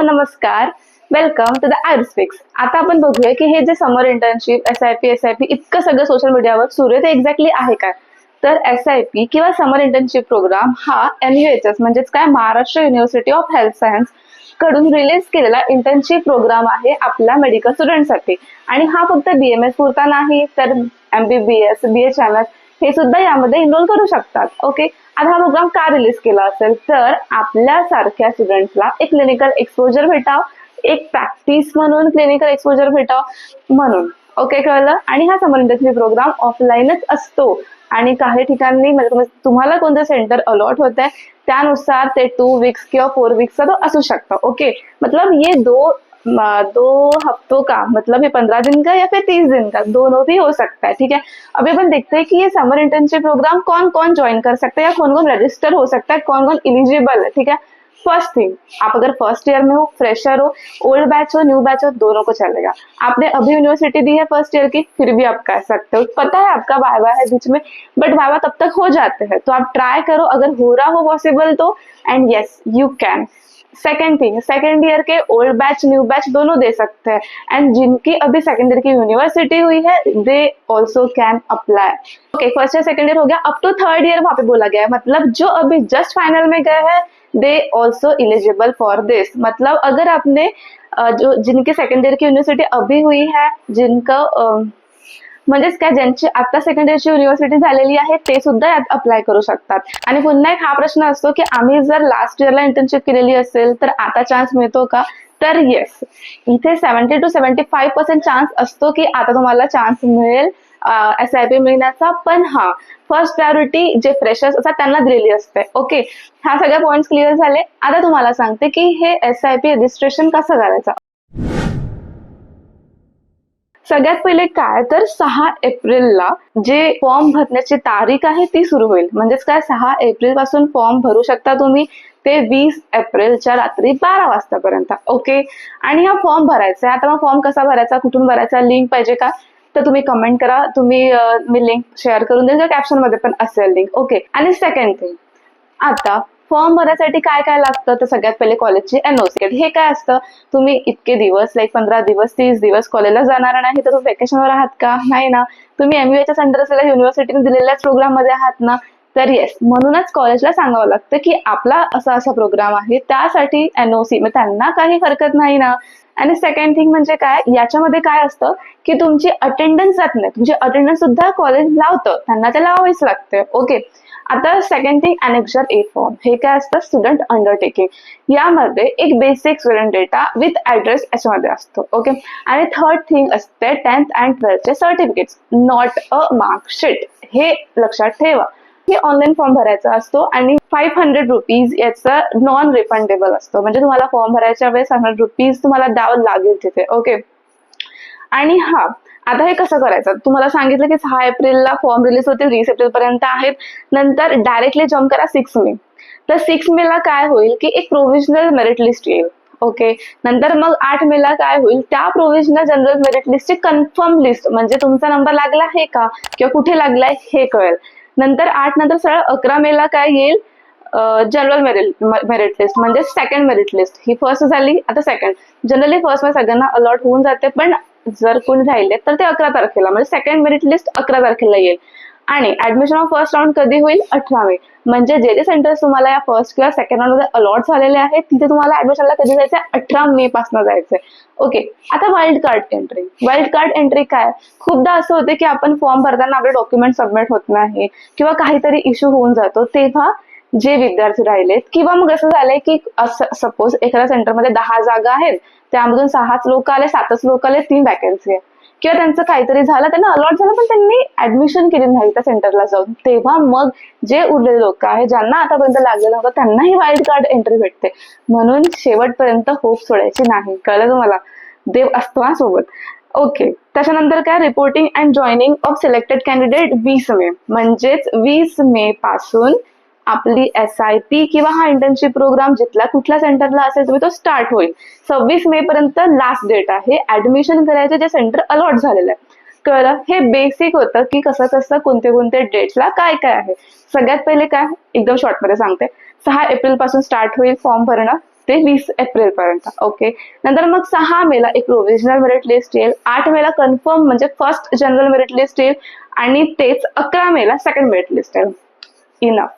नमस्कार. Welcome to the आयुर्स्पिक्स. आता आपण बघूया की हे जे summer internship S I P इतकं सगळं सोशल मीडियावर सुरू आहे ते एक्झॅक्टली आहे काय. तर SIP किंवा समर इंटर्नशिप प्रोग्राम हा MUHS म्हणजेच काय Maharashtra university of health science कडून रिलीज केलेला इंटर्नशिप प्रोग्राम आहे आपल्या मेडिकल स्टुडंटसाठी. आणि हा फक्त BMS पुरता नाही तर MBBS BHMS हे सुद्धा यामध्ये इनरोल करू शकतात. ओके, आता हा प्रोग्राम का रिलीज केला असेल तर आपल्या सारख्या स्टुडंट्सला एक क्लिनिकल एक्सपोजर भेटाव, एक प्रॅक्टिस म्हणून क्लिनिकल एक्सपोजर भेटाव म्हणून. ओके, कळलं. आणि हा समर इंटर्नशिप प्रोग्राम ऑफलाईनच असतो आणि काही ठिकाणी म्हणजे तुम्हाला कोणतं सेंटर अलॉट होत आहे त्यानुसार ते 2 वीक्स किंवा 4 वीक्सचा तो असू शकतो. ओके, मतलब ये दो हफ्तों का मतलब ये 15 दिन का या फिर 30 दिन का दोनों भी हो सकता है. ठीक है, अभी अपन देखते हैं कि ये समर इंटर्नशिप प्रोग्राम कौन कौन ज्वाइन कर सकता है या कौन कौन रजिस्टर हो सकता है, कौन कौन एलिजिबल है. ठीक है, फर्स्ट थिंग, आप अगर फर्स्ट ईयर में हो, फ्रेशर हो, ओल्ड बैच हो, न्यू बैच हो, दोनों को चलेगा. आपने अभी यूनिवर्सिटी दी है फर्स्ट ईयर की फिर भी आप कर सकते हो. पता है आपका वाइवा है बीच में बट वाइवा तब तक हो जाते हैं तो आप ट्राई करो अगर हो रहा हो पॉसिबल तो. End yes you can. Second thing, second year K old batch new batch दोनों दे सकते हैं. एंड जिनकी अभी सेकेंड ईयर की यूनिवर्सिटी हुई है they also can apply. Okay, first year second year हो गया, अप टू थर्ड ईयर वहां पे बोला गया है. मतलब जो अभी जस्ट फाइनल में गए हैं दे ऑल्सो एलिजिबल फॉर दिस. मतलब अगर आपने जो जिनकी सेकंड ईयर की युनिव्हर्सिटी अभी हुई है, जिनका म्हणजेच काय ज्यांची आता सेकंड इयरची युनिव्हर्सिटी झालेली आहे ते सुद्धा यात अप्लाय करू शकतात. आणि पुन्हा एक हा प्रश्न असतो की आम्ही जर लास्ट इयरला इंटर्नशिप केलेली असेल तर आता चान्स मिळतो का. तर येस, इथे 70 to 75% चान्स असतो की आता तुम्हाला चान्स मिळेल SIP मिळण्याचा. पण हा फर्स्ट प्रायोरिटी जे फ्रेशर्स असतात त्यांना दिलेली असते. ओके, हा सगळे पॉइंट्स क्लिअर झाले. आता तुम्हाला सांगते की हे SIP रजिस्ट्रेशन कसं करायचं. सगळ्यात पहिले काय तर 6 एप्रिलला जे फॉर्म भरण्याची तारीख आहे ती सुरू होईल. म्हणजेच काय 6 एप्रिल पासून फॉर्म भरू शकता तुम्ही ते 20 एप्रिलच्या रात्री 12 वाजतापर्यंत. ओके, आणि हा फॉर्म भरायचा आहे. आता मग फॉर्म कसा भरायचा, कुठून भरायचा, लिंक पाहिजे का तर तुम्ही कमेंट करा. मी लिंक शेअर करून देईल, कॅप्शन मध्ये पण असेल लिंक. ओके, आणि सेकंड थिंग, आता फॉर्म भरण्यासाठी काय काय लागतं तर सगळ्यात पहिले कॉलेजची NOC. हे काय असतं, तुम्ही इतके दिवस लाईक 15 दिवस 30 दिवस कॉलेजला जाणार नाही तर तुम्ही व्हॅकेशनवर आहात का, नाही ना. तुम्ही MUHS अंडर असलेल्या युनिव्हर्सिटीने दिलेल्याच प्रोग्राम मध्ये आहात ना. तर येस, म्हणूनच कॉलेजला सांगावं लागतं की आपला असा प्रोग्राम आहे त्यासाठी NOC, मग त्यांना काही हरकत नाही ना. आणि सेकंड थिंग म्हणजे काय, याच्यामध्ये काय असतं की तुमची अटेंडन्स जात नाही, तुमची अटेंडन्स सुद्धा कॉलेज लावतं, त्यांना ते लावावीच लागते. ओके, आता सेकंड थिंग अनेक्झर A फॉर्म. हे काय असतं, स्टुडंट अंडरटेकिंग. यामध्ये एक basic student data with address याच्यामध्ये असतो. ओके, आणि थर्ड थिंग असते 10th and 12th चे सर्टिफिकेट्स, नॉट अ मार्कशीट. हे लक्षात ठेवा. हे ऑनलाईन फॉर्म भरायचा असतो आणि 500 रुपीज याचा नॉन रिफंडेबल असतो. म्हणजे तुम्हाला फॉर्म भरायच्या वेळेस 100 रुपीज तुम्हाला द्यावं लागेल तिथे. ओके, आणि हा आता हे कसं करायचं, तुम्हाला सांगितलं की 6 एप्रिलला फॉर्म रिलीज होतील, 20 एप्रिल पर्यंत आहेत. नंतर डायरेक्टली जम्प करा 6 मे. तर 6 मे ला काय होईल की एक प्रोव्हिजनल मेरिट लिस्ट येईल. ओके, नंतर मग 8 मे ला काय होईल, त्या प्रोव्हिजनल जनरल मेरिट लिस्टची कन्फर्म लिस्ट म्हणजे तुमचा नंबर लागला आहे का किंवा कुठे लागलाय हे कळेल. नंतर 8 नंतर सरळ 11 मे ला काय येईल, जनरल मेरिट लिस्ट म्हणजे सेकंड मेरिट लिस्ट. ही फर्स्ट झाली, आता सेकंड. जनरली फर्स्ट मध्ये सगळ्यांना अलॉट होऊन जाते, पण जर कोणी राहिले तर ते 11 तारखेला म्हणजे सेकंड मेरिट लिस्ट 11 तारखेला येईल. आणि ऍडमिशन ऑफ फर्स्ट राऊंड कधी होईल, 18 मे. म्हणजे जे जे सेंटर्स तुम्हाला या फर्स्ट किंवा सेकंड राऊंड मध्ये अलॉट झालेले आहेत तिथे तुम्हाला ऍडमिशनला कधी जायचंय, 18 मे पासून जायचंय. ओके, आता wild card entry. Wild card entry काय, खूपदा असं होते की आपण फॉर्म भरताना आपले डॉक्युमेंट सबमिट होत नाही किंवा काहीतरी इश्यू होऊन जातो, तेव्हा जे विद्यार्थी राहिलेत किंवा मग असं झालंय की सपोज एखाद्या सेंटरमध्ये 10 जागा आहेत, त्यामधून 6च लोक आले, 7च लोक आले, 3 वॅकन्सी आहे, किंवा त्यांचं काहीतरी झालं, त्यांना अलॉट झालं पण त्यांनी ऍडमिशन केली नाही त्या सेंटरला जाऊन, तेव्हा मग जे उरलेले लोक आहेत ज्यांना आतापर्यंत लागलेलं होतं त्यांनाही वाईल्ड कार्ड एंट्री भेटते. म्हणून शेवटपर्यंत होप सोडायची नाही. कळलं तुम्हाला, देव असतो हा सोबत. ओके, त्याच्यानंतर काय, reporting and joining of selected candidate 20 मे. म्हणजेच 20 मे पासून आपली SIP किंवा हा इंटर्नशिप प्रोग्राम जिथला कुठल्या सेंटरला असेल तुम्ही तो स्टार्ट होईल. 26 मे पर्यंत लास्ट डेट आहे ऍडमिशन करायचे जे सेंटर अलॉट झालेलं आहे. कळलं, हे बेसिक होतं की कसं कसं कोणते कोणते डेट्सला काय काय आहे. सगळ्यात पहिले काय, एकदम शॉर्ट मध्ये सांगते, 6 एप्रिल पासून स्टार्ट होईल फॉर्म भरणं. ते 20 एप्रिल पर्यंत. ओके, नंतर मग 6 मेला एक प्रोव्हिजनल मेरिट लिस्ट येईल, 8 मेला कन्फर्म म्हणजे फर्स्ट जनरल मेरिट लिस्ट येईल, आणि तेच 11 मेला सेकंड मेरिट लिस्ट येईल. इनफ,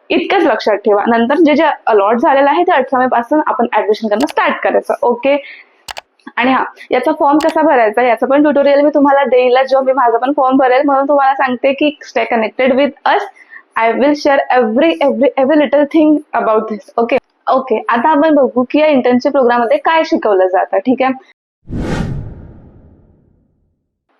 इतकंच लक्षात ठेवा. नंतर जे जे अलॉट झालेलं आहे ते 18 मे पासून आपण ऍडमिशन करणं स्टार्ट करायचं. ओके, आणि हा, याचा फॉर्म कसा भरायचा याचं पण ट्युटोरियल मी तुम्हाला देईल, जेव्हा मी माझा पण फॉर्म भरेल. म्हणून तुम्हाला सांगते की stay connected with us. I will share every every every little thing about this. Okay okay, आता आपण बघू की या इंटर्नशिप प्रोग्राम मध्ये काय शिकवलं जातं. ठीक आहे,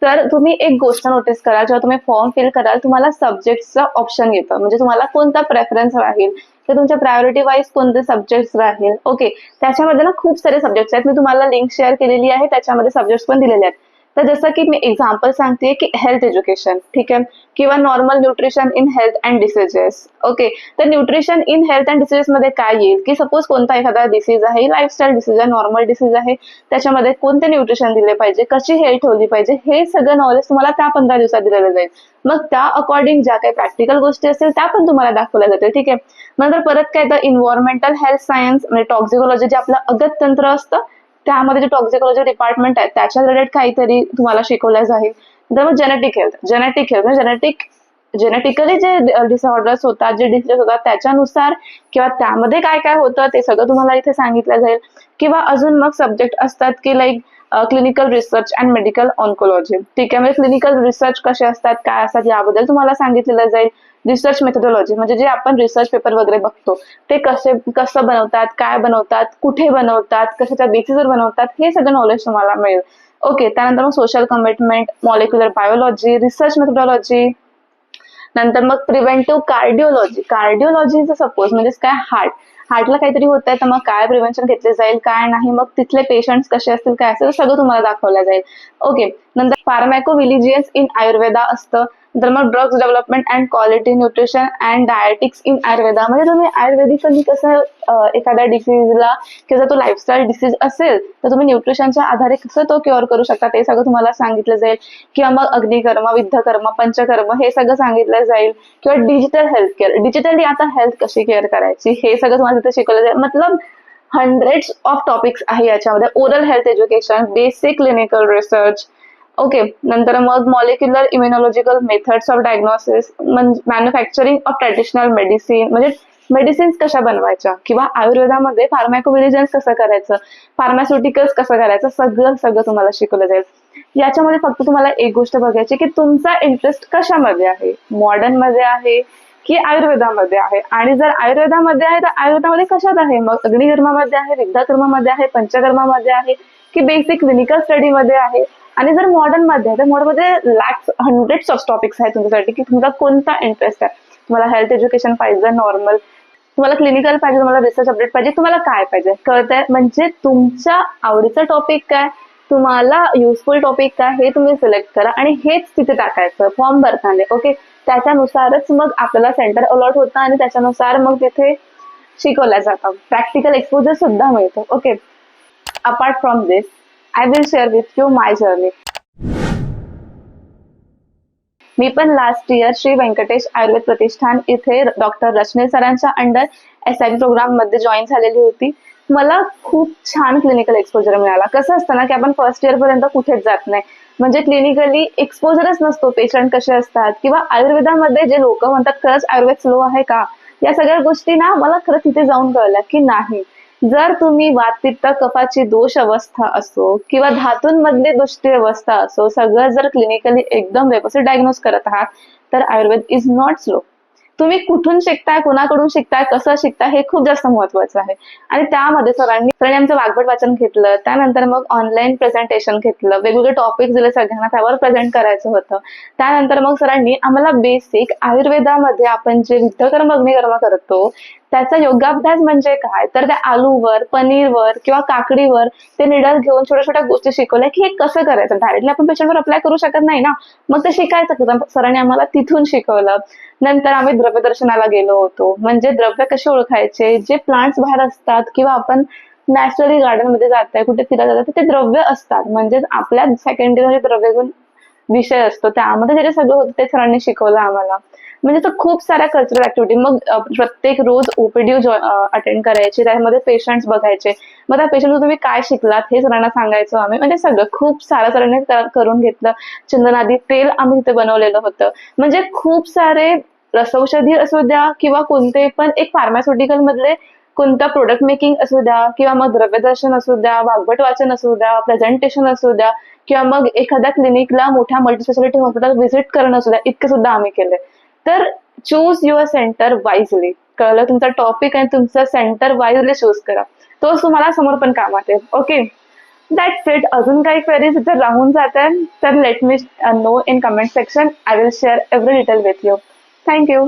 तर तुम्ही एक गोष्ट नोटीस करा, जेव्हा तुम्ही फॉर्म फिल कराल तुम्हाला सब्जेक्टचं ऑप्शन येतं, म्हणजे तुम्हाला कोणता प्रेफरन्स राहील किंवा तुमच्या प्रायोरिटी वाईज कोणते सब्जेक्ट राहील. ओके, त्याच्यामध्ये ना खूप सारे सब्जेक्ट्स आहेत, मी तुम्हाला लिंक शेअर केलेली आहे, त्याच्यामध्ये सब्जेक्ट्स पण दिलेले आहेत. तर जसं की मी एक्झाम्पल सांगते की हेल्थ एज्युकेशन, ठीक आहे, किंवा normal nutrition in health and diseases. Okay, तर nutrition in health and diseases मध्ये काय येईल की सपोज कोणता एखादा डिसीज आहे, लाईफस्टाईल डिसीज आहे, नॉर्मल डिसीज आहे, त्याच्यामध्ये कोणते न्यूट्रिशन दिले पाहिजे, कशी हेल्थ ठेवली पाहिजे, हे सगळं नॉलेज तुम्हाला त्या 15 दिवसात दिलेलं जाईल. मग त्या अकॉर्डिंग ज्या काही प्रॅक्टिकल गोष्टी असतील त्या पण तुम्हाला दाखवल्या जातील. ठीक आहे, नंतर परत काय तर इन्व्हायरमेंटल हेल्थ सायन्स म्हणजे टॉक्झिकोलॉजी, जे आपलं अगत तंत्र असतं त्यामध्ये जे टॉक्झिकोलॉजी डिपार्टमेंट आहे त्याच्या रिलेटेड काहीतरी तुम्हाला शिकवलं जाईल. तर मग जेनेटिक हेल्थ, जेनेटिकली जे डिसऑर्डर्स होतात, जे डिसीज होतात त्याच्यानुसार किंवा त्यामध्ये काय काय होतं ते सगळं तुम्हाला इथे सांगितलं जाईल. किंवा अजून मग सब्जेक्ट असतात की like clinical research and medical oncology. ठीक आहे, म्हणजे क्लिनिकल रिसर्च कसे असतात, काय असतात याबद्दल तुम्हाला सांगितलेलं जाईल. रिसर्च मेथोडॉलॉजी म्हणजे जे आपण रिसर्च पेपर वगैरे बघतो ते कसं बनवतात, काय बनवतात, कुठे बनवतात, कशाच्या बेसिसवर बनवतात, हे सगळं नॉलेज तुम्हाला मिळेल. ओके, त्यानंतर मग social commitment, molecular biology, research methodology, नंतर मग प्रिव्हेंटिव्ह कार्डिओलॉजी. कार्डिओलॉजीचं सपोज म्हणजे काय, हार्टला काहीतरी होत आहे तर मग काय प्रिव्हेन्शन घेतले जाईल, काय नाही, मग तिथले पेशंट्स कसे असतील, काय असेल सगळं तुम्हाला दाखवलं जाईल. ओके, नंतर फार्मॅकोविलिजियन्स इन आयुर्वेदा असतं. नंतर मग drugs development and quality nutrition and dietetics in Ayurveda, म्हणजे तुम्ही आयुर्वेदिकली कसं एखाद्या डिसीजला किंवा तो लाईफस्टाईल डिसीज असेल तर तुम्ही न्यूट्रिशनच्या आधारे कसं तो क्युअर करू शकता ते सगळं तुम्हाला सांगितलं जाईल. किंवा मग अग्निकर्म, विद्धकर्म, पंचकर्म हे सगळं सांगितलं जाईल. किंवा डिजिटल हेल्थ केअर, डिजिटली आता हेल्थ कशी केअर करायची हे सगळं तुम्हाला तिथे शिकवलं जाईल. मतलब हंड्रेड्स ऑफ टॉपिक्स आहे याच्यामध्ये. Oral health education, basic clinical research. Okay, नंतर मग molecular immunological methods of diagnosis, manufacturing of traditional medicine, म्हणजे मेडिसिन्स कशा बनवायच्या, किंवा आयुर्वेदामध्ये फार्मॅकोविलिजन्स कसं करायचं, फार्मास्युटिकल्स कसं करायचं, सगळं सगळं तुम्हाला शिकवलं जाईल. याच्यामध्ये फक्त तुम्हाला एक गोष्ट बघायची की तुमचा इंटरेस्ट कशामध्ये आहे, मॉडर्न मध्ये आहे की आयुर्वेदामध्ये आहे. आणि जर आयुर्वेदामध्ये आहे तर आयुर्वेदामध्ये कशात आहे, मग अग्निकर्मामध्ये आहे, विद्याकर्मामध्ये आहे, पंचकर्मामध्ये आहे की बेसिक क्लिनिकल स्टडी मध्ये आहे. आणि जर मॉडर्न मध्ये आहे तर मॉडर्न मध्ये हंड्रेड्स ऑफ टॉपिक्स आहेत तुमच्यासाठी की तुमचा कोणता इंटरेस्ट आहे. तुम्हाला हेल्थ एज्युकेशन पाहिजे, नॉर्मल, तुम्हाला क्लिनिकल पाहिजे, तुम्हाला रिसर्च अपडेट पाहिजे, तुम्हाला काय पाहिजे कळतंय. म्हणजे तुमच्या आवडीचा टॉपिक काय, तुम्हाला युजफुल टॉपिक काय हे तुम्ही सिलेक्ट करा आणि हेच तिथे टाकायचं फॉर्म भरताना. ओके, त्याच्यानुसारच मग आपल्याला सेंटर अलॉट होतं आणि त्याच्यानुसार मग तिथे शिकवल्या जातं, प्रॅक्टिकल एक्सपोजर सुद्धा मिळतो. Okay, apart from this I will share with you my journey. मी पण लास्ट इयर श्री व्यंकटेश आयुर्वेद प्रतिष्ठान इथे डॉक्टर रश्मी सरांच्या अंडर SIP प्रोग्राम मध्ये जॉईन झालेली होती. मला खूप छान क्लिनिकल एक्सपोजर मिळाला. कसं असतं ना की आपण फर्स्ट इयर पर्यंत कुठेच जात नाही, म्हणजे क्लिनिकली एक्सपोजरच नसतो, पेशंट कसे असतात, किंवा आयुर्वेदामध्ये जे लोक म्हणतात खरंच आयुर्वेद स्लो आहे का, या सगळ्या गोष्टी ना मला खरंच तिथे जाऊन कळल्या की नाही. जर तुम्ही वातपित्त कफाची दोष अवस्था असो किंवा धातूंमधली दुष्टी अवस्था असो, सगळं जर क्लिनिकली एकदम व्यवस्थित डायग्नोज करत आहात तर आयुर्वेद इज नॉट स्लो. तुम्ही कुठून शिकताय, कोणाकडून शिकताय, कसं शिकताय हे खूप जास्त महत्वाचं आहे. आणि त्यामध्ये सरांनी आमचं वाग्भट वाचन घेतलं, त्यानंतर मग ऑनलाईन प्रेझेंटेशन घेतलं, वेगवेगळे टॉपिक्स दिले सगळ्यांना, त्यावर प्रेझेंट करायचं होतं. त्यानंतर मग सरांनी आम्हाला बेसिक आयुर्वेदामध्ये आपण जे विद्धकर्म अग्निकर्म करतो त्याचा योगाभ्यास म्हणजे काय, तर त्या आलूवर, पनीरवर किंवा काकडीवर ते निडल घेऊन छोट्या छोट्या गोष्टी शिकवल्या की हे कसं करायचं. डायरेक्टली आपण पेशंटवर अप्लाय करू शकत नाही ना, मग ते शिकायचं कसं, सरांनी आम्हाला तिथून शिकवलं. नंतर आम्ही द्रव्यदर्शनाला गेलो होतो, म्हणजे द्रव्य कसे ओळखायचे, जे प्लांट्स बाहेर असतात किंवा आपण नॅचरली गार्डन मध्ये जाताय, कुठे फिरायला जातात ते द्रव्य असतात, म्हणजे आपल्या सेकंडरी द्रव्य विषय असतो त्यामध्ये जे जे सगळं होतं ते सरांनी शिकवलं आम्हाला. म्हणजे तर खूप साऱ्या कल्चरल ऍक्टिव्हिटी. मग प्रत्येक रोज ओपीडी अटेंड करायची, त्यामध्ये पेशंट्स बघायचे. मग त्या पेशंट तुम्ही काय शिकलात हे सरांना सांगायचो आम्ही. म्हणजे सगळं खूप सारं सरांनी करून घेतलं. चंदनादी तेल आम्ही तिथे बनवलेलं होतं. म्हणजे खूप सारे रसौषधी असू द्या किंवा कोणते पण एक फार्मास्युटिकल मधले कोणता प्रोडक्ट मेकिंग असू द्या किंवा मग द्रव्यदर्शन असू द्या, वाग्भट वाचन असू द्या, प्रेझेंटेशन असू द्या किंवा मग एखाद्या क्लिनिकला मोठ्या मल्टीस्पेशालिटी हॉस्पिटल व्हिजिट करणं असू द्या, इतके सुद्धा आम्ही केले. तर चूज युअर सेंटर वाईजली. कळलं? तुमचा टॉपिक आणि तुमचं सेंटर वाईजली चूज करा. तोच तुम्हाला समोर पण कामात येईल. Okay, that's it. अजून काही क्वेरीज जर राहून जात आहे तर let me know in comment section. I will share every detail with you. Thank you.